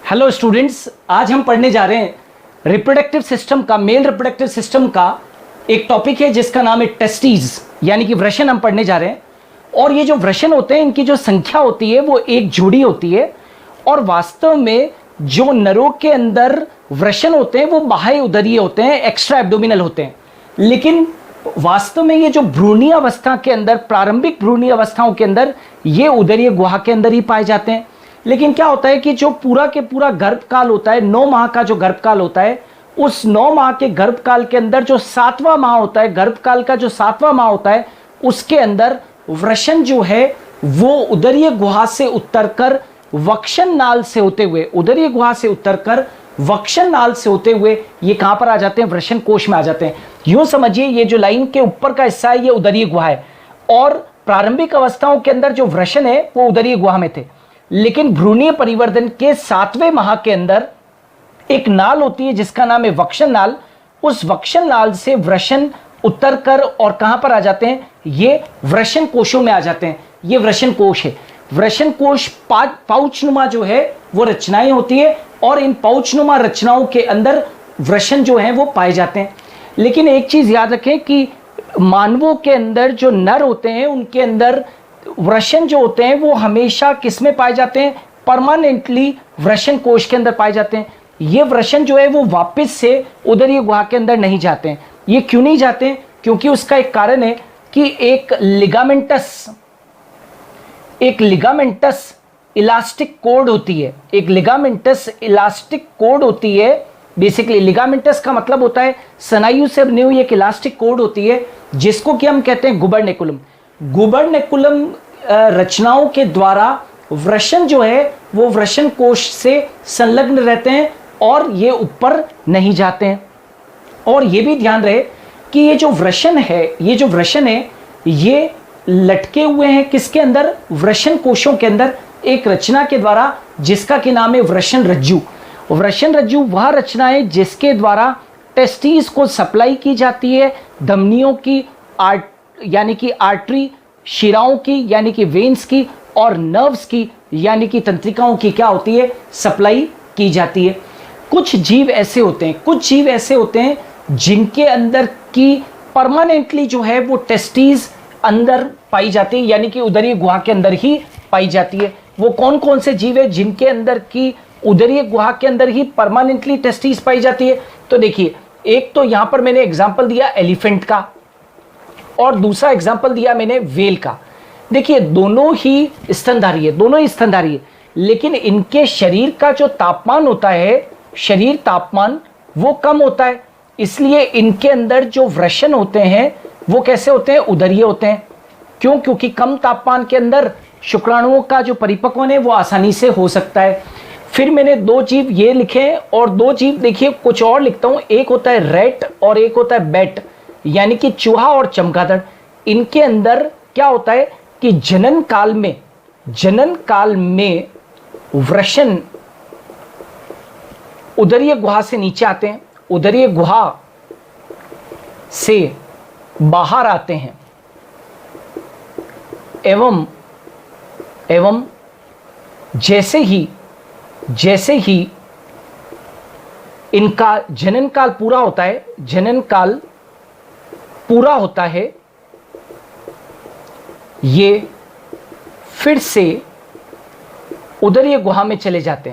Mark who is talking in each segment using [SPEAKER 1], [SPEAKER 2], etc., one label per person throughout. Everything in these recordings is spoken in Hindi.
[SPEAKER 1] हेलो स्टूडेंट्स, आज हम पढ़ने जा रहे हैं रिप्रोडक्टिव सिस्टम का, मेल रिप्रोडक्टिव सिस्टम का एक टॉपिक है जिसका नाम है टेस्टीज, यानी कि वृषण हम पढ़ने जा रहे हैं। और ये जो वृषण होते हैं इनकी जो संख्या होती है वो एक जोड़ी होती है। और वास्तव में जो नरों के अंदर वृषण होते हैं वो बाह्य उदरीय होते हैं, एक्स्ट्रा एब्डोमिनल होते हैं। लेकिन वास्तव में ये जो भ्रूणीय अवस्था के अंदर, प्रारंभिक भ्रूणीय अवस्थाओं के अंदर ये उदरीय गुहा के अंदर ही पाए जाते हैं। लेकिन क्या होता है कि जो पूरा के पूरा गर्भकाल होता है, 9 माह का जो गर्भकाल होता है, उस 9 माह के गर्भकाल के अंदर जो 7वां माह होता है, गर्भकाल का जो 7वां माह होता है, उसके अंदर वृषण जो है वो उदरीय गुहा से उतरकर वक्षण नाल से होते हुए, उदरीय गुहा से उतरकर वक्षण नाल से होते हुए ये कहां पर आ जाते हैं? वृषण कोश में आ जाते हैं। यूं समझिए, ये जो लाइन के ऊपर का हिस्सा है ये उदरीय गुहा है, और प्रारंभिक अवस्थाओं के अंदर जो वृषण है वो उदरीय गुहा में थे। लेकिन भ्रूणीय परिवर्तन के 7वें माह के अंदर एक नाल होती है जिसका नाम है वक्षण नाल। उस वक्षण नाल से वृषण उतरकर और कहां पर आ जाते हैं? ये वृषण कोशों में आ जाते हैं। ये वृषण कोश है। वृषण कोश पाउचनुमा जो है वो रचनाएं होती है, और इन पाउचनुमा रचनाओं के अंदर वृषण जो है वो पाए जाते हैं। लेकिन एक चीज याद रखें कि मानवों के अंदर जो नर होते हैं उनके अंदर वृषण जो होते हैं वो हमेशा किस में पाए जाते हैं? परमानेंटली वृषण कोश के अंदर पाए जाते हैं। ये वृषण जो है वो वापस से उदरीय गुहा के अंदर नहीं जाते हैं। ये क्यों नहीं जाते हैं? क्योंकि उसका एक कारण है कि एक लिगामेंटस इलास्टिक कोड होती है। एक लिगामेंटस इलास्टिक कोड होती है। बेसिकली लिगामेंटस का मतलब होता है स्नायु से बनी हुई एक इलास्टिक कोड होती है, जिसको कि हम कहते हैं गुबर्नेकुलम। गुबर्नेकुलम रचनाओं के द्वारा वृषण जो है वो वृषण कोश से संलग्न रहते हैं और ये ऊपर नहीं जाते हैं। और ये भी ध्यान रहे कि ये जो वृषण है ये लटके हुए हैं किसके अंदर? वृषण कोशों के अंदर, एक रचना के द्वारा जिसका कि नाम है वृषण रज्जु। वृषण रज्जु वह रचना है जिसके द्वारा टेस्टिस को सप्लाई की जाती है, धमनियों की, यानी कि आर्टरी, शिराओं की यानी कि वेन्स की, और नर्व्स की यानी कि तंत्रिकाओं की क्या होती है? सप्लाई की जाती है। कुछ जीव ऐसे होते हैं जिनके अंदर की परमानेंटली जो है वो टेस्टिस अंदर पाई जाती है, यानी कि उदरीय गुहा के अंदर ही पाई जाती है। वो कौन कौन से जीव है जिनके अंदर की उदरीय गुहा के अंदर ही परमानेंटली टेस्टिस पाई जाती है? तो देखिए, एक तो यहां पर मैंने एग्जांपल दिया एलिफेंट का, और दूसरा एग्जांपल दिया मैंने वेल का। देखिए, दोनों ही स्तनधारी है, लेकिन इनके शरीर का जो तापमान होता है, शरीर तापमान वो कम होता है। इसलिए इनके अंदर जो वृषण होते हैं वो कैसे होते हैं? उदरीय होते हैं। क्यों? क्योंकि कम तापमान के अंदर शुक्राणुओं का जो परिपक्वन है वो आसानी से हो सकता है। फिर मैंने 2 जीव ये लिखे, और 2 जीव देखिए कुछ और लिखता हूं। एक होता है रैट और एक होता है बैट, यानी कि चूहा और चमगादड़। इनके अंदर क्या होता है कि जनन काल में वृषण उदरीय गुहा से नीचे आते हैं, उदरीय गुहा से बाहर आते हैं, एवं जैसे ही इनका जनन काल पूरा होता है, ये फिर से उदरीय गुहा में चले जाते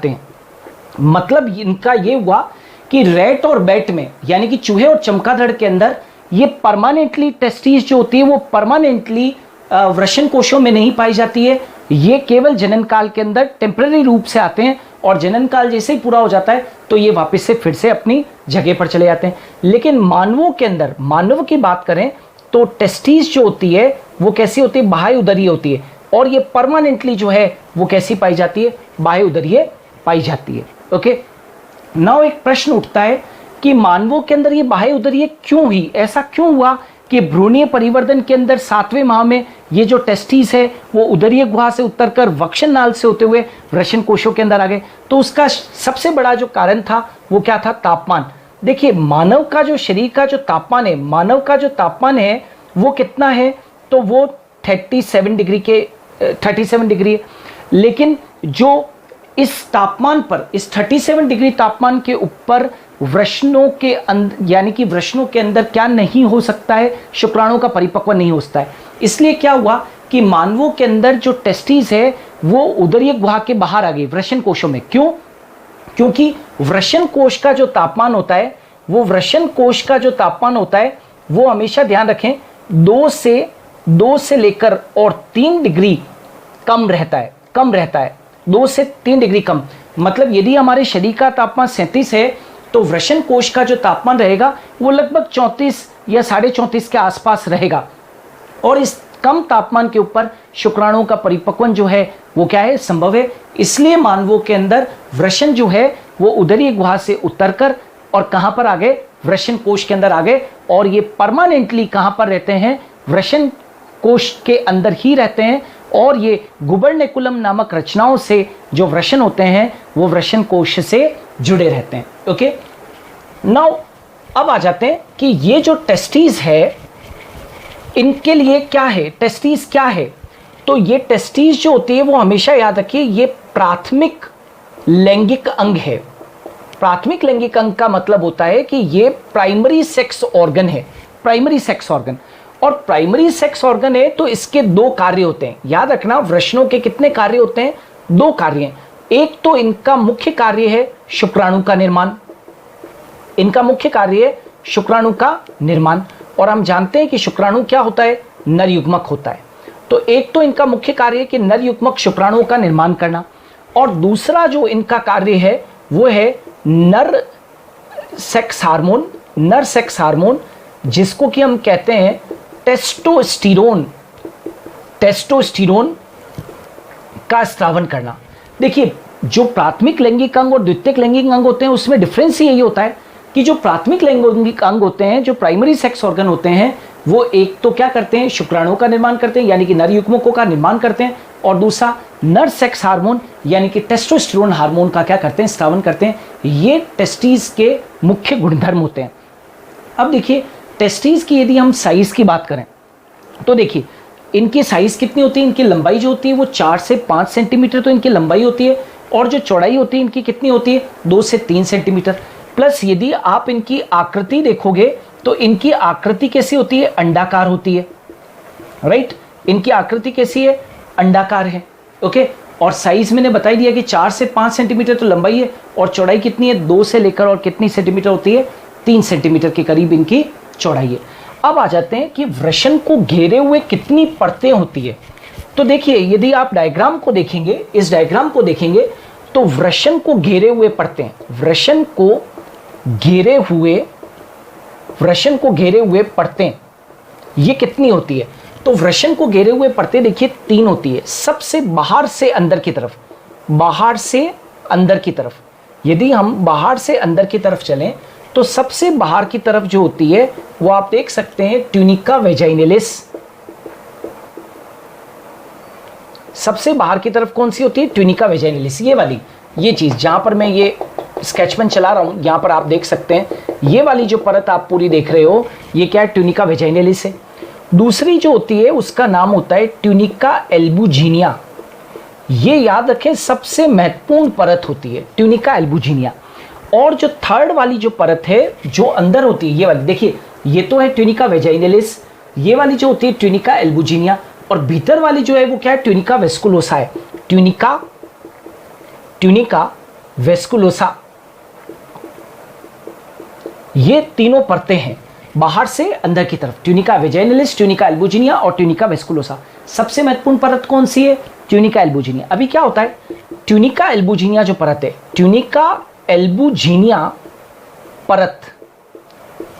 [SPEAKER 1] हैं, मतलब इनका ये हुआ कि रैट और बैट में, यानी कि चूहे और चमगादड़ के अंदर ये परमानेंटली टेस्टिस जो होती है वो परमानेंटली वृषण कोशों में नहीं पाई जाती है। ये केवल जनन काल के अंदर टेम्पररी रूप से आते हैं, और जनन काल जैसे ही पूरा हो जाता है तो ये वापस से फिर से अपनी जगह पर चले जाते हैं। लेकिन मानवों के अंदर, मानव की बात करें तो टेस्टिस जो होती है वो कैसी होती है? बाह्य उदरीय होती है, और ये परमानेंटली जो है वो कैसी पाई जाती है? बाह्य उदरीय पाई जाती है। ओके, नाउ एक प्रश्न उठता है कि मानवों के अंदर ये बाह्य उदरीय क्यों हुई? ऐसा क्यों हुआ कि भ्रूणीय परिवर्तन के अंदर 7वें माह में ये जो टेस्टिस है वो उदरीय गुहा से उतरकर वक्षण नाल से होते हुए वृषण कोशों के अंदर आ गए? तो उसका सबसे बड़ा जो कारण था वो क्या था? तापमान। देखिए, मानव का जो शरीर का जो तापमान है, वो कितना है? तो वो 37 डिग्री के 37 डिग्री है। लेकिन जो इस तापमान पर, इस 37 डिग्री तापमान के ऊपर वृषणों के अंदर, यानी कि वृषणों के अंदर क्या नहीं हो सकता है, शुक्राणु का परिपक्व नहीं हो सकता है। इसलिए क्या हुआ कि मानवों के अंदर जो टेस्टिस है वो उदरीय गुहा के बाहर आ गई, वृषण कोशों में। क्यों? क्योंकि वृषण कोश का जो तापमान होता है, वो वृषण कोश का जो तापमान होता है वो हमेशा ध्यान रखें 2 से लेकर और 3 डिग्री कम रहता है, 2 से 3 डिग्री कम। मतलब यदि हमारे शरीर का तापमान 37 है तो वृषण कोश का जो तापमान रहेगा वो लगभग 34 या 34.5 के आसपास रहेगा। और इस कम तापमान के ऊपर शुक्राणुओं का परिपक्वन जो है वो क्या है, संभव है। इसलिए मानवों के अंदर वृषण जो है वो उदरीय गुहा से उतरकर और कहां पर आ गए, वृषण कोश के अंदर आ गए। और ये परमानेंटली कहां पर रहते हैं, वृषण कोश के अंदर ही रहते हैं। और ये गुबर्नेकुलम नामक रचनाओं से जो वृषण होते हैं वो वृषण कोश से जुड़े रहते हैं। ओके, नाउ अब आ जाते हैं कि ये जो टेस्टिस है इनके लिए क्या है, टेस्टिस क्या है। तो ये टेस्टिस जो होती है वो हमेशा याद रखिए ये प्राथमिक लैंगिक अंग है। प्राथमिक लैंगिक अंग का मतलब होता है कि ये प्राइमरी सेक्स ऑर्गन है, प्राइमरी सेक्स ऑर्गन। और प्राइमरी सेक्स ऑर्गन है तो इसके 2 कार्य होते हैं। याद रखना, वृषणों के कितने कार्य होते हैं, 2 कार्य हैं। एक तो इनका मुख्य कार्य है शुक्राणु का निर्माण, इनका मुख्य कार्य है शुक्राणु का निर्माण। और हम जानते हैं कि शुक्राणु क्या होता है, नर युग्मक होता है। तो एक तो इनका मुख्य कार्य है कि नर युग्मक शुक्राणुओं का निर्माण करना, और दूसरा जो इनका कार्य है वो है नर सेक्स हार्मोन, जिसको कि हम कहते हैं टेस्टोस्टेरोन का स्रावन करना। देखिए, जो प्राथमिक लैंगिक अंग और द्वितीयक लैंगिक अंग होते हैं उसमें डिफरेंस यही होता है कि जो प्राथमिक लैंगिक अंग होते हैं, जो प्राइमरी सेक्स ऑर्गन होते हैं, वो एक तो क्या करते हैं, शुक्राणुओं का निर्माण करते हैं यानी कि नर युग्मकों का निर्माण करते हैं, और दूसरा नर सेक्स हार्मोन यानी कि टेस्टोस्टेरोन हार्मोन का क्या करते हैं, स्रावन करते हैं। ये टेस्टिस के मुख्य गुणधर्म होते हैं। अब देखिए, टेस्टिस की यदि हम साइज की बात करें तो देखिए इनकी साइज कितनी होती है, इनकी लंबाई जो होती है वो 4 से 5 सेंटीमीटर तो इनकी लंबाई होती है, और जो चौड़ाई होती है इनकी कितनी होती है, 2 से 3 सेंटीमीटर। प्लस यदि आप इनकी आकृति देखोगे तो इनकी आकृति कैसी होती है, अंडाकार होती है, राइट। इनकी आकृति कैसी है, अंडाकार है। ओके, और साइज मैंने बता दिया कि 4 से 5 सेंटीमीटर तो लंबाई है, और चौड़ाई कितनी है, 2 से लेकर और कितनी सेंटीमीटर होती है, 3 सेंटीमीटर के करीब इनकी चौड़ाई है। अब आ जाते हैं कि वृषण को घेरे हुए कितनी परतें होती है। तो देखिए, यदि आप डायग्राम को देखेंगे, इस डायग्राम को देखेंगे तो वृषण को घेरे हुए परतें, वृषण को घेरे हुए परतें ये कितनी होती है। तो वृषण को घेरे हुए परतें देखिए 3 होती है। सबसे बाहर से अंदर की तरफ, यदि हम बाहर से अंदर की तरफ चलें तो सबसे बाहर की तरफ जो होती है वो आप देख सकते हैं ट्यूनिका वेजाइनलिस। सबसे बाहर की तरफ कौन सी होती है, ट्यूनिका वेजाइनलिस। ये वाली, ये चीज जहां पर मैं ये स्केच पेन चला रहा हूं, यहां पर आप देख सकते हैं ये वाली जो परत आप पूरी देख रहे हो, ये क्या है, ट्यूनिका वेजाइनलिस है। दूसरी जो होती है उसका नाम होता है ट्यूनिका एल्बुजिनिया। ये याद रखें, सबसे महत्वपूर्ण परत होती है ट्यूनिका एल्बुजिनिया। और जो थर्ड वाली जो परत है जो अंदर होती है, ये वाली देखिए, ये तो है ट्यूनिका वेजाइनलिस, ये वाली जो होती है ट्यूनिका एल्बुजिनिया, और भीतर वाली जो है वो क्या है, ट्यूनिका वेस्कुलोसा है। ट्यूनिका वेस्कुलोसा, ये तीनों परतें हैं बाहर से अंदर की तरफ, ट्यूनिका वेजाइनलिस, ट्यूनिका एल्बुजिनिया और ट्यूनिका वेस्कुलोसा। सबसे महत्वपूर्ण परत कौन सी है, ट्यूनिका एल्बुजिनिया। अभी क्या होता है, ट्यूनिका एल्बुजिनिया जो परत है, ट्यूनिका एल्बुजिनिया परत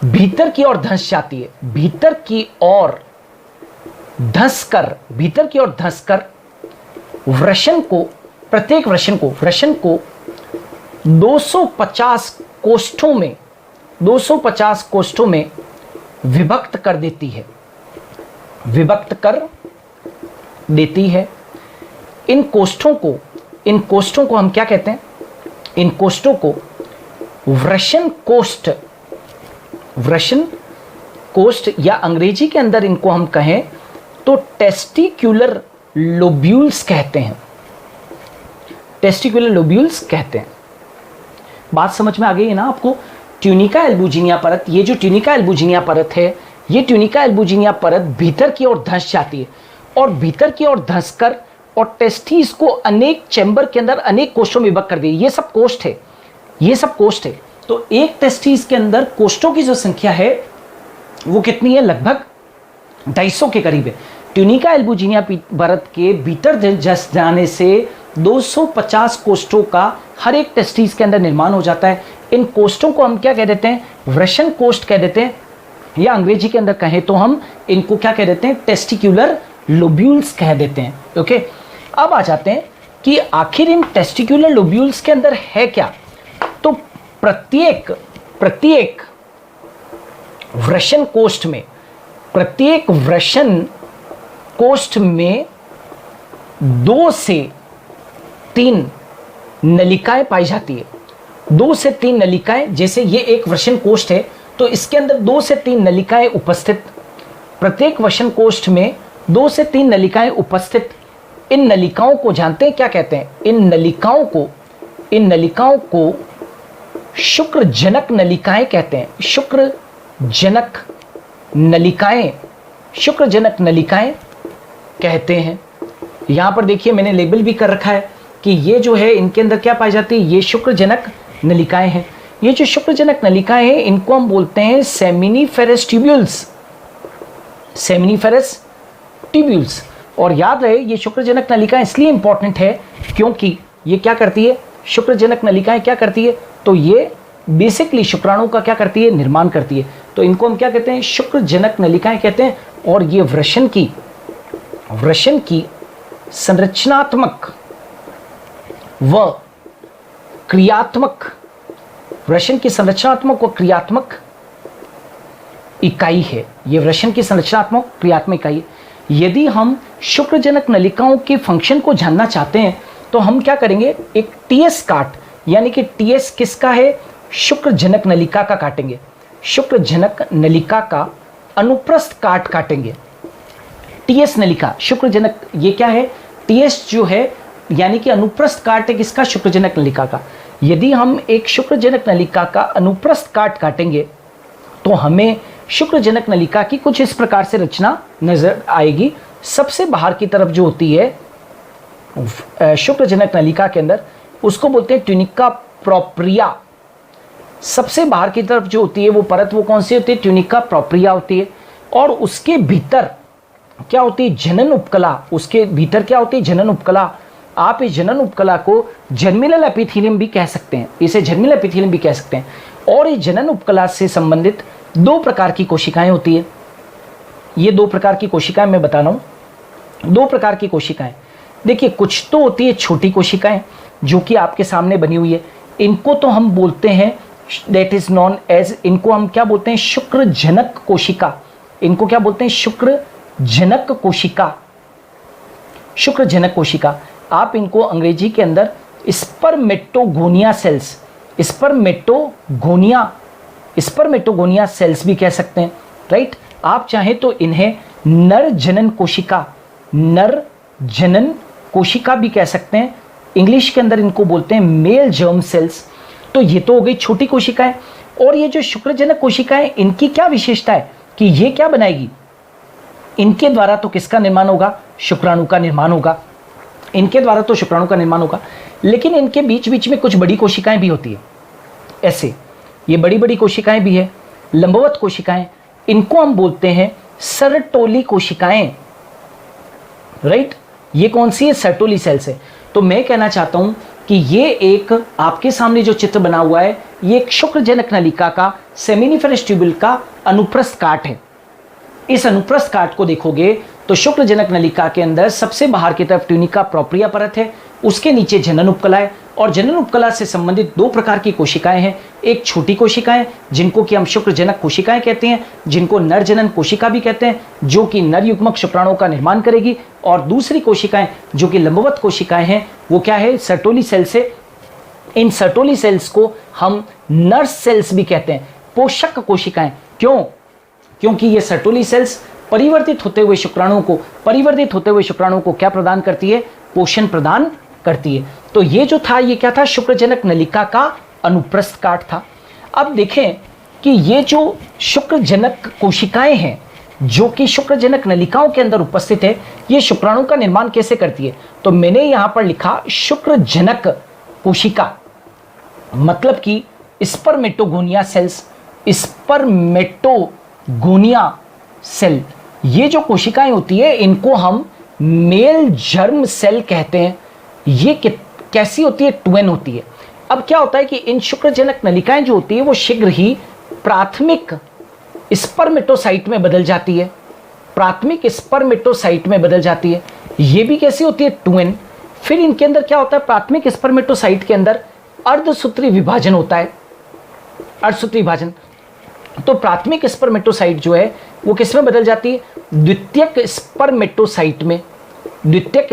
[SPEAKER 1] भीतर की ओर धंस जाती है, भीतर की ओर धंसकर वृषण को, प्रत्येक वृषण को 250 कोष्ठों में विभक्त कर देती है। इन कोष्ठों को हम क्या कहते हैं, इन कोष्ठों को वृषण कोष्ठ, या अंग्रेजी के अंदर इनको हम कहें तो टेस्टिक्युलर लोब्यूल्स कहते हैं, टेस्टिक्युलर लोब्यूल्स कहते हैं। बात समझ में आ गई है ना आपको? ट्यूनिका एल्बुजिनिया परत, ये जो ट्यूनिका एल्बुजिनिया परत है, ये ट्यूनिका एल्बुजिनिया परत भीतर की ओर धंस जाती है और भीतर की ओर धंसकर और टेस्टिस को अनेक चैम्बर के अंदर अनेक कोष्ठों में विभक्त कर दी। ये सब कोष्ठ है, ये सब कोष्ठ है। तो एक टेस्टिस के अंदर कोष्ठों की जो संख्या है वो कितनी है? लगभग 250 के करीब है। ट्यूनिका एल्बुजिनिया परत के भीतर धंस जाने से 250 कोष्ठों का हर एक टेस्टिस के अंदर निर्माण हो जाता है। इन कोष्ठों को हम क्या कह देते हैं? वृषण कोष्ठ कह देते हैं, या अंग्रेजी के अंदर कहें तो हम इनको क्या कह देते हैं? टेस्टिक्युलर लोब्यूल्स कह देते हैं। ओके, अब आ जाते हैं कि आखिर इन टेस्टिक्युलर लोब्यूल्स के अंदर है क्या। तो प्रत्येक वृषण कोष्ठ में, प्रत्येक वृषण कोष्ठ में 2 से 3 नलिकाएं पाई जाती है। 2 से 3 नलिकाएं, जैसे ये एक वृषण कोष्ठ है तो इसके अंदर 2 से 3 नलिकाएं उपस्थित, प्रत्येक वृषण कोष्ठ में 2 से 3 नलिकाएं उपस्थित। इन नलिकाओं को जानते हैं क्या कहते हैं? इन नलिकाओं को शुक्रजनक नलिकाएं कहते हैं। शुक्रजनक नलिकाएं कहते हैं। यहां पर देखिए मैंने लेबल भी कर रखा है कि ये जो है इनके अंदर क्या पाई जाती है? ये शुक्रजनक नलिकाएं हैं। ये जो शुक्रजनक नलिकाएं हैं इनको हम बोलते हैं सेमिनिफेरस ट्यूब्यूल्स, सेमिनिफेरस ट्यूब्यूल्स। और याद रहे ये शुक्रजनक नलिकाएं इसलिए इंपॉर्टेंट है क्योंकि ये क्या करती है? शुक्रजनक नलिकाएं क्या करती है? तो ये बेसिकली शुक्राणु का क्या करती है? निर्माण करती है। तो इनको हम क्या कहते हैं? शुक्रजनक नलिकाएं कहते हैं। और ये वृषण की संरचनात्मक व क्रियात्मक, वृषण की संरचनात्मक व क्रियात्मक इकाई है। ये वृषण की संरचनात्मक क्रियात्मक इकाई है। यदि हम शुक्रजनक नलिकाओं के फंक्शन को जानना चाहते हैं तो हम क्या करेंगे? एक टीएस काट, यानी कि टीएस किसका है? शुक्रजनक नलिका का काटेंगे। शुक्रजनक नलिका का अनुप्रस्थ काट काटेंगे। टीएस नलिका शुक्रजनक, ये क्या है? टीएस जो है यानी कि अनुप्रस्थ काट है किसका? शुक्रजनक नलिका का। यदि हम एक शुक्रजनक नलिका का अनुप्रस्थ काट काटेंगे तो हमें शुक्रजनक नलिका की कुछ इस प्रकार से रचना नजर आएगी। सबसे बाहर की तरफ जो होती है शुक्रजनक नलिका के अंदर, उसको बोलते हैं ट्यूनिका प्रोप्रिया। सबसे बाहर की तरफ जो होती है वो परत, वो कौन सी होती है? ट्यूनिका प्रोप्रिया होती है। और उसके भीतर क्या होती है? जनन उपकला। उसके भीतर क्या होती है? जनन उपकला। आप इस जनन उपकला को जर्मिनल एपिथेलियम भी कह सकते हैं, इसे जर्मिनल एपिथेलियम भी कह सकते हैं। और इस जनन उपकला से संबंधित 2 प्रकार की कोशिकाएं होती है। ये 2 प्रकार की कोशिकाएं मैं बता रहा हूं, 2 प्रकार की कोशिकाएं। देखिए, कुछ तो होती है छोटी कोशिकाएं जो कि आपके सामने बनी हुई है। इनको तो हम बोलते हैं, दैट इज नॉन एज, इनको हम क्या बोलते हैं? शुक्रजनक कोशिका। इनको क्या बोलते हैं? शुक्रजनक कोशिका। शुक्रजनक कोशिका। आप इनको अंग्रेजी के अंदर स्पर्मेटोगोनिया सेल्स, स्पर्मेटोगोनिया सेल्स भी कह सकते हैं, राइट। आप चाहें तो इन्हें नर जनन कोशिका भी कह सकते हैं। इंग्लिश के अंदर इनको बोलते हैं मेल जर्म सेल्स। तो ये तो हो गई छोटी कोशिकाएं। और ये जो शुक्रजनक कोशिकाएं, इनकी क्या विशेषता है कि ये क्या बनाएगी? इनके द्वारा तो किसका निर्माण होगा? शुक्राणु का निर्माण होगा। इनके द्वारा तो शुक्राणु का निर्माण होगा, लेकिन इनके बीच बीच में कुछ बड़ी कोशिकाएं भी होती है। ऐसे ये बड़ी बड़ी कोशिकाएं भी है, लंबवत कोशिकाएं, इनको हम बोलते हैं सर्टोली कोशिकाएं, राइट। ये कौन सी है? सर्टोली सेल्स है। तो मैं कहना चाहता हूं कि ये एक आपके सामने जो चित्र बना हुआ है, ये एक शुक्रजनक नलिका का सेमिनिफेरस ट्यूब्यूल का अनुप्रस्थ काट है। इस अनुप्रस्थ काट को देखोगे तो शुक्रजनक नलिका के अंदर सबसे बाहर की तरफ ट्यूनिका प्रोप्रिया परत है, उसके नीचे जनन उपकला है, और जनन उपकला से संबंधित 2 प्रकार की कोशिकाएं हैं। एक छोटी कोशिकाएं जिनको कि हम शुक्रजनक कोशिकाएं कहते हैं, जिनको नर जनन कोशिका भी कहते हैं, जो कि नर युग्मक शुक्राणुओं का निर्माण करेगी। और दूसरी कोशिकाएं जो कि लंबवत कोशिकाएं हैं, वो क्या है? सर्टोली सेल्स है। इन सर्टोली सेल्स को हम नर्स सेल्स भी कहते हैं, पोषक कोशिकाएं। क्यों? क्योंकि ये सर्टोली सेल्स परिवर्तित होते हुए शुक्राणुओं को क्या प्रदान करती है? पोषण प्रदान करती है। तो ये जो था, ये क्या था? शुक्रजनक नलिका का अनुप्रस्थ काट था। अब देखें कि ये जो शुक्रजनक कोशिकाएं हैं जो कि शुक्रजनक नलिकाओं के अंदर उपस्थित है, ये शुक्राणु का निर्माण कैसे करती है? तो मैंने यहां पर लिखा शुक्रजनक कोशिका, मतलब कि स्पर्मेटोगोनिया सेल्स, स्पर्मेटोगोनिया सेल। ये जो कोशिकाएं होती है इनको हम मेल जर्म सेल कहते हैं। ये कैसी होती है? ट्वेन होती है। अब क्या होता है कि इन शुक्रजनक नलिकाएं जो होती है वो शीघ्र ही प्राथमिक स्पर्मेटोसाइट में बदल जाती है, ये भी कैसी होती है? ट्वेन। फिर इनके अंदर क्या होता है? प्राथमिक स्पर्मेटोसाइट के अंदर अर्धसूत्री विभाजन होता है, अर्धसूत्री विभाजन। तो प्राथमिक स्पर्मेटोसाइट जो है वो किस में बदल जाती है? द्वितीयक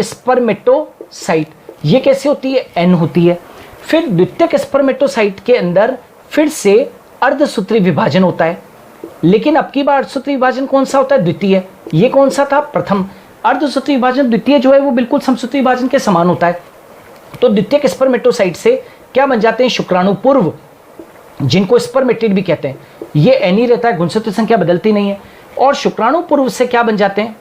[SPEAKER 1] स्पर्मेटोसाइट। ये कैसे होती है? एन होती है। फिर द्वितीयक स्पर्मेटोसाइट के अंदर फिर से अर्धसूत्री विभाजन होता है, लेकिन अब की बार अर्धसूत्री विभाजन कौन सा होता है? द्वितीय। ये कौन सा था? प्रथम। अर्धसूत्री विभाजन द्वितीय जो है वो बिल्कुल समसूत्री विभाजन के समान होता है। तो द्वितीयक स्पर्मेटोसाइट से क्या बन जाते हैं? शुक्राणु पूर्व, जिनको स्पर्मेटिड भी कहते हैं। ये एन ही रहता है, गुणसूत्र संख्या बदलती नहीं है। और शुक्राणु पूर्व से क्या बन जाते हैं?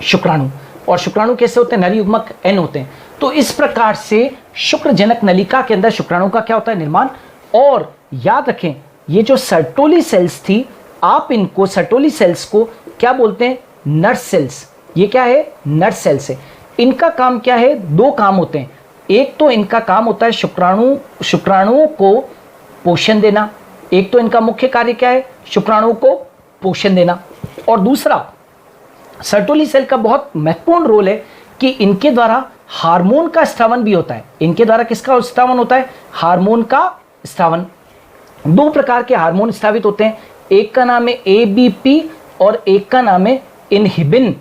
[SPEAKER 1] शुक्राणु। और शुक्राणु कैसे होते हैं? नरयुग्मक एन होते हैं। तो इस प्रकार से शुक्रजनक नलिका के अंदर शुक्राणु का क्या होता है? निर्माण। और याद रखें, ये जो सर्टोली सेल्स थी, आप इनको सर्टोली सेल्स को क्या बोलते हैं? नर सेल्स। ये क्या है? नर सेल्स है। इनका काम क्या है? दो काम होते हैं। एक तो इनका काम होता है शुक्राणुओं को पोषण देना। एक तो इनका मुख्य कार्य क्या है? शुक्राणुओं को पोषण देना। और दूसरा, सर्टोली सेल का बहुत महत्वपूर्ण रोल है कि इनके द्वारा हार्मोन का स्रावन भी होता है। इनके द्वारा किसका स्रावन होता है? हार्मोन का स्रावन। दो प्रकार के हार्मोन स्रावित होते हैं, एक का नाम है एबीपी और एक का नाम है इनहिबिन।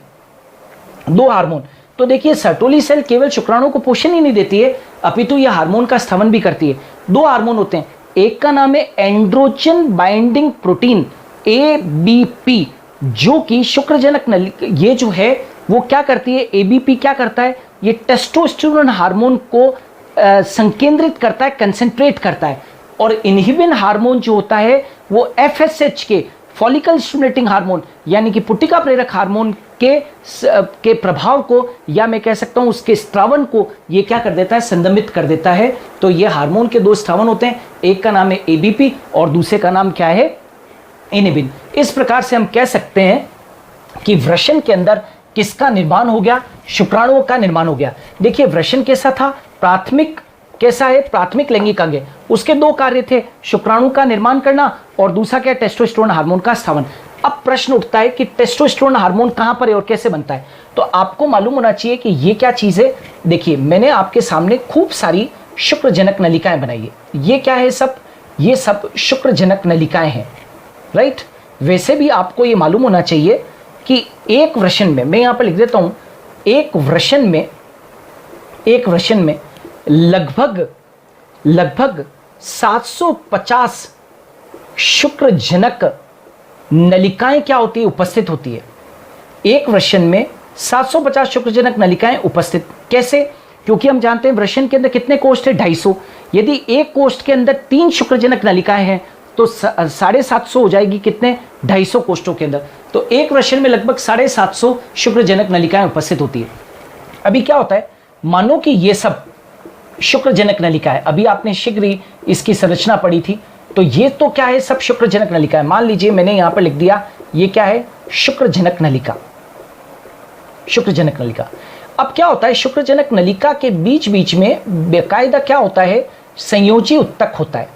[SPEAKER 1] दो हार्मोन। तो देखिए, सर्टोली सेल केवल शुक्राणु को पोषण ही नहीं देती है, अपितु यह हार्मोन का स्रावन भी करती है। दो हार्मोन होते हैं, एक का नाम है एंड्रोजन बाइंडिंग प्रोटीन एबीपी, जो कि शुक्रजनक नलिका, ये जो है वो क्या करती है? एबीपी क्या करता है? ये टेस्टोस्टेरोन हार्मोन को संकेंद्रित करता है, कंसेंट्रेट करता है। और इनहिबिन हार्मोन जो होता है वो एफएसएच के, फॉलिकल स्टिमुलेटिंग हार्मोन, यानी कि पुटिका प्रेरक हार्मोन के प्रभाव को, या मैं कह सकता हूं उसके स्त्रावन को, ये क्या कर देता है? संदमित कर देता है। तो ये हार्मोन के दो स्त्रावन होते हैं, एक का नाम है एबीपी और दूसरे का नाम क्या है? इनहिबिन। इस प्रकार से हम कह सकते हैं कि वृषण के अंदर किसका निर्माण हो गया? शुक्राणुओं का निर्माण हो गया। देखिए, वृषण कैसा था? प्राथमिक कैसा है? प्राथमिक लैंगिक अंग है। उसके दो कार्य थे, शुक्राणु का निर्माण करना और दूसरा क्या? टेस्टोस्टेरोन हार्मोन का स्रावन। अब प्रश्न उठता है कि टेस्टोस्टेरोन हार्मोन कहां पर है और कैसे बनता है? तो आपको मालूम होना चाहिए कि ये क्या चीज है। देखिए, मैंने आपके सामने खूब सारी शुक्रजनक नलिकाएं बनाई है। ये क्या है? सब ये सब शुक्रजनक नलिकाएं हैं, राइट। वैसे भी आपको ये मालूम होना चाहिए कि एक वृषण में, मैं यहां पर लिख देता हूं, एक वृषण में लगभग 750 शुक्रजनक नलिकाएं क्या होती है? उपस्थित होती है। एक वृषण में 750 शुक्रजनक नलिकाएं उपस्थित। कैसे? क्योंकि हम जानते हैं वृषण के अंदर कितने कोष्ठ है? 250। यदि एक कोष्ठ के अंदर 3 शुक्रजनक नलिकाएं हैं तो 750 हो जाएगी कितने? 250 कोष्ठों के अंदर। तो एक वृषण में लगभग 750 शुक्रजनक नलिकाएं उपस्थित होती है। अभी क्या होता है, मानो कि ये सब शुक्रजनक नलिका है। अभी आपने शीघ्र ही इसकी संरचना पढ़ी थी, तो ये तो क्या है? सब शुक्रजनक नलिका है। मान लीजिए मैंने यहां पर लिख दिया, ये क्या है? शुक्रजनक नलिका। शुक्रजनक नलिका। अब क्या होता है, शुक्रजनक नलिका के बीच बीच में बेकायदा क्या होता है? संयोजी उत्तक होता है,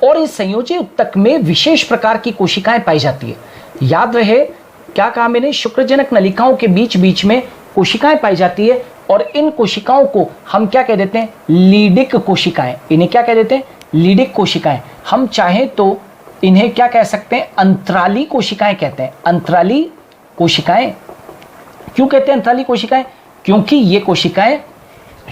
[SPEAKER 1] और इस संयोजी उत्तक में विशेष प्रकार की कोशिकाएं पाई जाती है। याद रहे क्या कहा मैंने? शुक्रजनक नलिकाओं के बीच बीच में कोशिकाएं पाई जाती है, और इन कोशिकाओं को हम क्या कह देते हैं? लीडिक कोशिकाएं। इन्हें क्या कह देते हैं? लीडिक कोशिकाएं। हम चाहें तो इन्हें क्या कह सकते हैं? अंतराली कोशिकाएं कहते हैं। अंतराली कोशिकाएं क्यों कहते हैं अंतराली कोशिकाएं? क्योंकि ये कोशिकाएं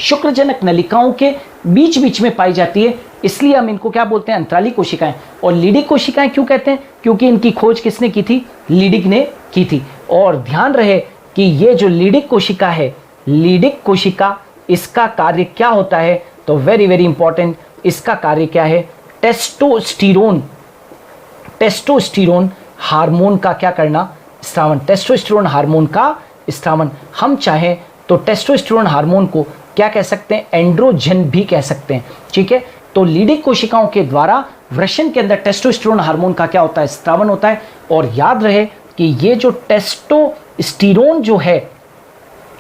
[SPEAKER 1] शुक्रजनक नलिकाओं के बीच बीच में पाई जाती है, इसलिए हम इनको क्या बोलते हैं? अंतराली कोशिकाएं। और लीडिक कोशिकाएं क्यों कहते हैं? क्योंकि इनकी खोज किसने की थी? लीडिक ने की थी। और ध्यान रहे कि ये जो लीडिक कोशिका है, लीडिक कोशिका, इसका कार्य क्या होता है, तो वेरी वेरी इंपॉर्टेंट, इसका कार्य क्या है, टेस्टोस्टेरोन, टेस्टोस्टेरोन हार्मोन का क्या करना, स्रावन, टेस्टोस्टेरोन हार्मोन का स्रावन। हम चाहें तो टेस्टोस्टेरोन हार्मोन को क्या कह सकते हैं, एंड्रोजन भी कह सकते हैं, ठीक है। तो लीडिक कोशिकाओं के द्वारा वृषण के अंदर टेस्टोस्टेरोन हार्मोन का क्या होता है, स्रावन होता है। और याद रहे कि ये जो टेस्टोस्टेरोन जो है,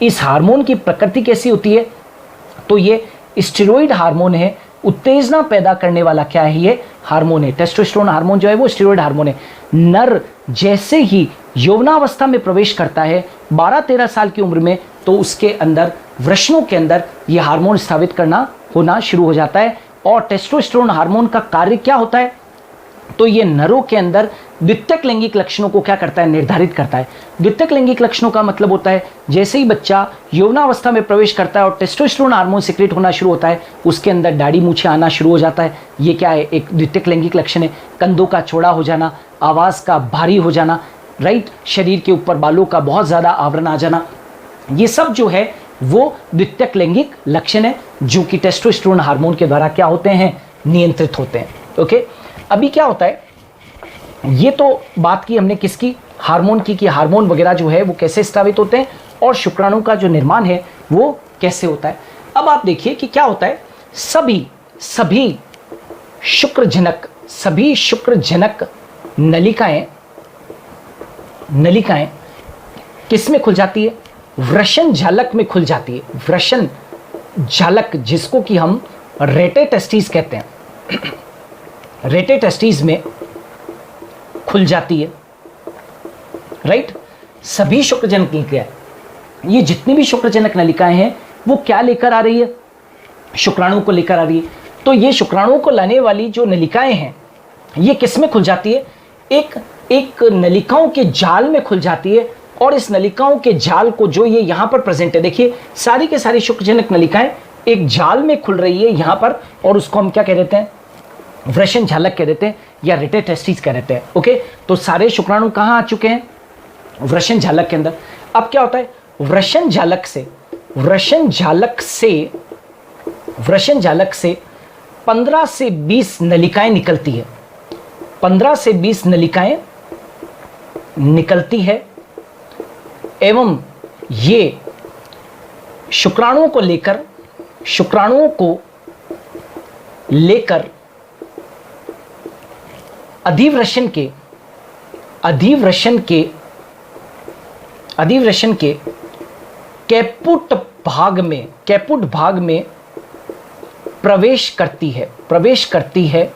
[SPEAKER 1] इस हार्मोन की प्रकृति कैसी होती है, तो ये स्टेरॉइड हार्मोन है, उत्तेजना पैदा करने वाला क्या है, ये हार्मोन है। टेस्टोस्टेरोन हार्मोन जो है वो स्टेरॉइड हार्मोन है। नर जैसे ही यौवनावस्था में प्रवेश करता है 12-13 साल की उम्र में, तो उसके अंदर, वृषणों के अंदर ये हार्मोन स्रावित करना होना शुरू हो जाता है। और टेस्टोस्टेरोन हार्मोन का कार्य क्या होता है, तो ये नरों के अंदर द्वितीयक लैंगिक लक्षणों को क्या करता है, निर्धारित करता है। द्वितीयक लैंगिक लक्षणों का मतलब होता है जैसे ही बच्चा यौवनावस्था में प्रवेश करता है और टेस्टोस्टेरोन हार्मोन सिक्रेट होना शुरू होता है, उसके अंदर दाढ़ी मूछें आना शुरू हो जाता है। ये क्या है, एक द्वितीयक लैंगिक लक्षण है। कंधों का चौड़ा हो जाना, आवाज़ का भारी हो जाना, राइट, शरीर के ऊपर बालों का बहुत ज़्यादा आवरण आ जाना, ये सब जो है वो द्वितीयक लैंगिक लक्षण है, जो कि टेस्टोस्टेरोन हार्मोन के द्वारा क्या होते हैं, नियंत्रित होते हैं। ओके, अभी क्या होता है, ये तो बात की हमने किसकी, हार्मोन की, कि हार्मोन वगैरह जो है वो कैसे स्रावित होते हैं और शुक्राणु का जो निर्माण है वो कैसे होता है। अब आप देखिए कि क्या होता है, सभी शुक्रजनक नलिकाएं किस में खुल जाती है, वृषण झालक में खुल जाती है। वृषण झालक, जिसको कि हम रेटे टेस्टिस कहते हैं, रेटे टेस्टिस में खुल जाती है, राइट। सभी शुक्रजनक नलिकाएं, ये जितनी भी शुक्रजनक नलिकाएं हैं वो क्या लेकर आ रही है, शुक्राणु को लेकर आ रही है। तो ये शुक्राणु को लाने वाली जो नलिकाएं हैं ये किस में खुल जाती है, एक नलिकाओं के जाल में खुल जाती है। और इस नलिकाओं के जाल को, जो ये यहाँ पर प्रेजेंट है, देखिए सारी के सारी शुक्रजनक नलिकाएं एक जाल में खुल रही है यहाँ पर, और उसको हम क्या कह देते हैं, वृषण झालक कह देते हैं या रेटे टेस्टिस कह देते हैं। ओके, तो सारे शुक्राणु कहाँ आ चुके हैं, वृषण झालक के अंदर। अब क्या होता है, वृषण झालक से 15 से 20 नलिकाएं निकलती है, 15 से 20 नलिकाएं निकलती है। एवं ये शुक्राणुओं को लेकर अधिवृषण के कैपुट भाग में प्रवेश करती है।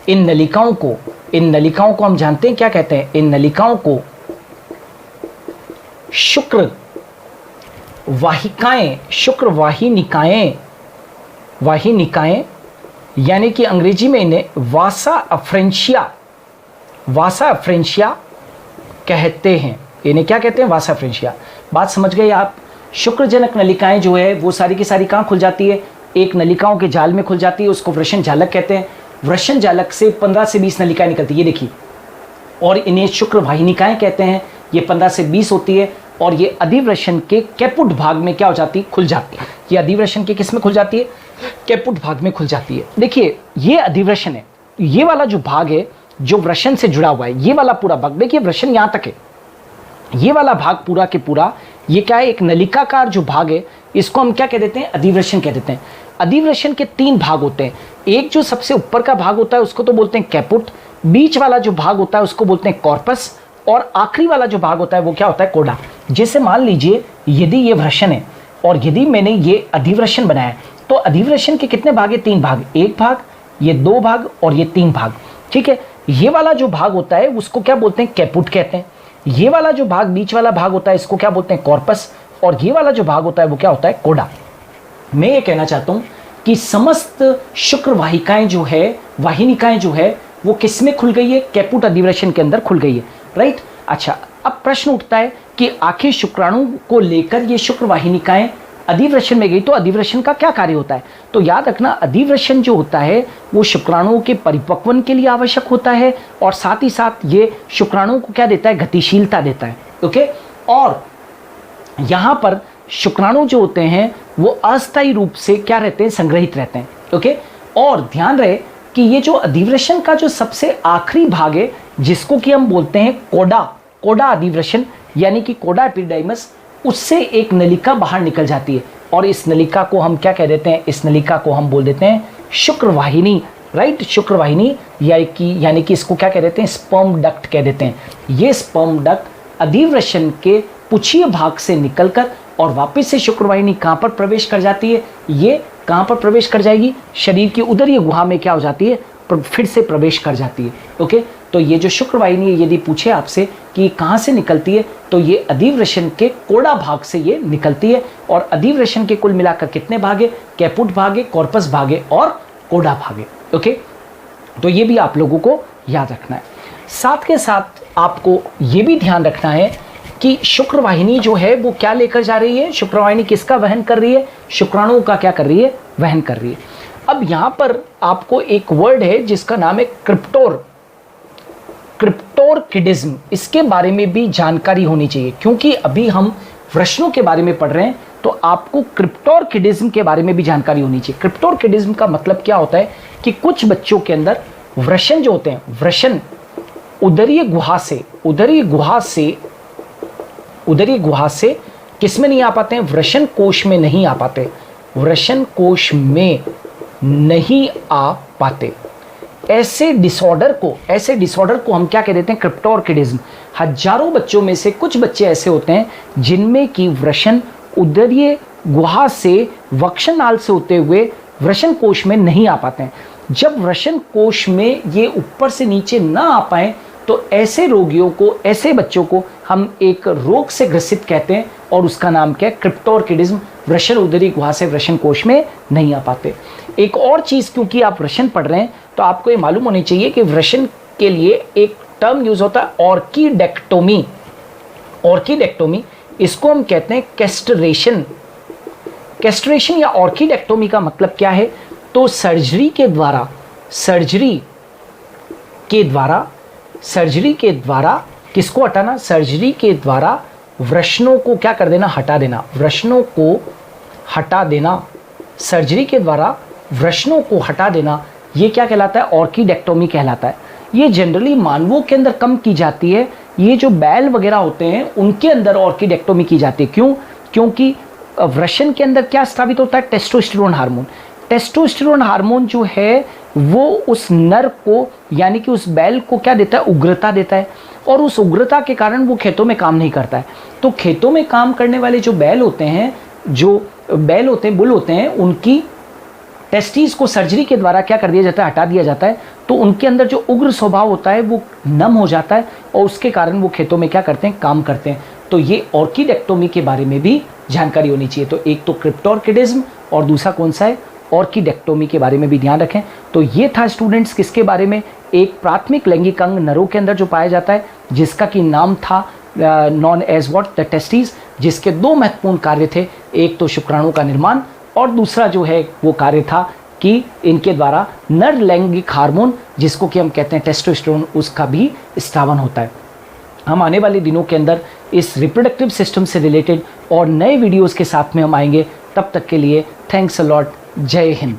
[SPEAKER 1] इन नलिकाओं को हम जानते हैं क्या कहते हैं, इन नलिकाओं को शुक्र वाहिनिकाएं, यानी कि अंग्रेजी में इन्हें वासा अफ्रेंशिया कहते हैं। इन्हें क्या कहते हैं, वासा अफ्रेंशिया। बात समझ गए आप। शुक्रजनक नलिकाएं जो है वो सारी की सारी कहाँ खुल जाती है, एक नलिकाओं के जाल में खुल जाती है, उसको वृषण झालक कहते हैं। वृषण झालक से 15 से 20 नलिकाएं निकलती है, ये देखिए, और इन्हें शुक्र वाहिनिकाएं कहते हैं। ये 15 से 20 होती है और ये अधिवृषण के कैपुट भाग में क्या हो जाती है, खुल जाती है। ये अधिवृषण के किस में खुल जाती है, कैपुट भाग में खुल जाती है। देखिए ये अधिवृषण है, ये वाला जो भाग है जो वृषण से जुड़ा हुआ है, ये वाला पूरा भाग, देखिए वृषण यहाँ तक है, ये वाला भाग पूरा के पूरा ये क्या है, एक नलिकाकार जो भाग है, इसको हम क्या कह देते हैं, अधिवृषण कह देते हैं। अधिवृषण के 3 भाग होते हैं। एक जो सबसे ऊपर का भाग होता है उसको तो बोलते हैं कैपुट, बीच वाला जो भाग होता है उसको बोलते हैं कॉर्पस, और आखिरी वाला जो भाग होता है वो क्या होता है, कोडा। जैसे मान लीजिए यदि ये वृषण है और यदि मैंने ये अधिवृषण बनाया, तो अधिवृषण के कितने भाग है, 3 भाग, एक भाग, ये 2 भाग और ये 3 भाग, ठीक है। ये वाला जो भाग होता है उसको क्या बोलते हैं, कैपुट कहते हैं। ये वाला जो भाग, बीच वाला भाग होता है, इसको क्या बोलते हैं, कॉर्पस, और ये वाला जो भाग होता है वो क्या होता है, कोडा। मैं ये कहना चाहता हूं कि समस्त शुक्र वाहिकाएं जो है, वाहिनिकाएं जो है, वो किस में खुल गई है, कैपुट अधिवृषण के अंदर खुल गई है, राइट। अच्छा, अब प्रश्न उठता है कि आखिर शुक्राणु को लेकर ये शुक्र वाहिनिकाएं अधिवृषण में गई तो अधिवृषण का क्या कार्य होता है? तो याद रखना, अधिवृषण जो होता है वो शुक्राणुओं के परिपक्वन के लिए आवश्यक होता है और साथ ही साथ ये शुक्राणुओं को क्या देता है? गतिशीलता देता है। ओके, और यहाँ पर शुक्राणु जो होते हैं वो अस्थायी रूप से क्या रहते हैं? संग्रहित रहते हैं। ओके, और ध्यान रहे कि ये जो अधिवृषण का जो सबसे आखिरी भाग है जिसको कि हम बोलते हैं कोडा अधिवृषण यानी कि कोडा एपिडाइमस, उससे एक नलिका बाहर निकल जाती है और इस नलिका को हम क्या कह देते हैं? इस नलिका को हम बोल देते हैं शुक्रवाहिनी, राइट, शुक्रवाहिनी, यानी कि इसको क्या कह देते हैं? स्पर्म डक्ट कह देते हैं। ये स्पर्म डक्ट अधिवृषण के पुच्छीय भाग से निकलकर और वापस से शुक्रवाहिनी कहाँ पर प्रवेश कर जाती है? ये कहाँ पर प्रवेश कर जाएगी? शरीर की उदरीय गुहा में क्या हो जाती है? फिर से प्रवेश कर जाती है। ओके, तो ये जो शुक्रवाहिनी यदि पूछे आपसे कि कहाँ से निकलती है तो ये अधिवृषण के कोड़ा भाग से ये निकलती है। और अधिवृषण के कुल मिलाकर कितने भाग है? कैपुट भाग है, कॉर्पस भाग है और कोड़ा भाग है। ओके, तो ये भी आप लोगों को याद रखना है। साथ के साथ आपको ये भी ध्यान रखना है कि शुक्रवाहिनी जो है वो क्या लेकर जा रही है? शुक्रवाहिनी किसका वहन कर रही है? शुक्राणुओं का क्या कर रही है? वहन कर रही है। अब यहाँ पर आपको एक वर्ड है जिसका नाम है क्रिप्टोरकिडिज्म। इसके बारे में भी जानकारी होनी चाहिए क्योंकि अभी हम वृषणों के बारे में पढ़ रहे हैं, तो आपको क्रिप्टोरकिडिज्म के बारे में भी जानकारी होनी चाहिए। क्रिप्टोरकिडिज्म का मतलब क्या होता है कि कुछ बच्चों के अंदर वृषण जो होते हैं, वृषण उदरीय गुहा से किस में नहीं आ पाते हैं? वृषण कोश में नहीं आ पाते, वृषण कोश में नहीं आ पाते। ऐसे डिसऑर्डर को हम क्या कह देते हैं? क्रिप्टोरकिडिज्म। हजारों बच्चों में से कुछ बच्चे ऐसे होते हैं जिनमें कि वृषण उदरीय गुहा से वक्षनाल से होते हुए वृषण कोश में नहीं आ पाते हैं। जब वृषण कोश में ये ऊपर से नीचे ना आ पाए तो ऐसे रोगियों को, ऐसे बच्चों को हम एक रोग से ग्रसित कहते हैं और उसका नाम क्या है? क्रिप्टोरकिडिज्म। वृषण उदरी गुहा से वृषण कोश में नहीं आ पाते। एक और चीज़, क्योंकि आप वृषण पढ़ रहे हैं तो आपको ये मालूम होनी चाहिए कि वृषण के लिए एक टर्म यूज होता है ऑर्किडेक्टोमी। ऑर्किडेक्टोमी, इसको हम कहते हैं कैस्ट्रेशन। कैस्ट्रेशन या ऑर्किडेक्टोमी का मतलब क्या है? तो सर्जरी के द्वारा किसको हटाना? सर्जरी के द्वारा वृषणों को क्या कर देना? हटा देना। वृषणों को हटा देना, सर्जरी के द्वारा वृषणों को हटा देना, ये क्या कहलाता है? ऑर्किडेक्टोमी कहलाता है। ये जनरली मानवों के अंदर कम की जाती है। ये जो बैल वगैरह होते हैं उनके अंदर ऑर्किडेक्टोमी की जाती है। क्यों? क्योंकि वृषण के अंदर क्या स्रावित होता है? Testosterone hormone. टेस्टोस्टेरोन हार्मोन जो है वो उस नर को, यानी कि उस बैल को क्या देता है? उग्रता देता है और उस उग्रता के कारण वो खेतों में काम नहीं करता है। तो खेतों में काम करने वाले जो बैल होते हैं, बुल होते हैं, उनकी टेस्टिस को सर्जरी के द्वारा क्या कर दिया जाता है? हटा दिया जाता है। तो उनके अंदर जो उग्र स्वभाव होता है वो नम हो जाता है और उसके कारण वो खेतों में क्या करते हैं? काम करते हैं। तो ये ऑर्किडेक्टोमी के बारे में भी जानकारी होनी चाहिए। तो एक तो क्रिप्टोरकिडिज्म और दूसरा कौन सा है? ऑर्किडेक्टोमी के बारे में भी ध्यान रखें। तो ये था स्टूडेंट्स किसके बारे में? एक प्राथमिक लैंगिक अंग नरों के अंदर जो पाया जाता है जिसका कि नाम था known as what? The testis, जिसके दो महत्वपूर्ण कार्य थे। एक तो शुक्राणु का निर्माण और दूसरा जो है वो कार्य था कि इनके द्वारा नर लैंगिक हार्मोन जिसको कि हम कहते हैं टेस्टोस्टेरोन, उसका भी स्रावन होता है। हम आने वाले दिनों के अंदर इस रिप्रोडक्टिव सिस्टम से रिलेटेड और नए वीडियोस के साथ में हम आएंगे। तब तक के लिए थैंक्स अ लॉट। जय हिंद।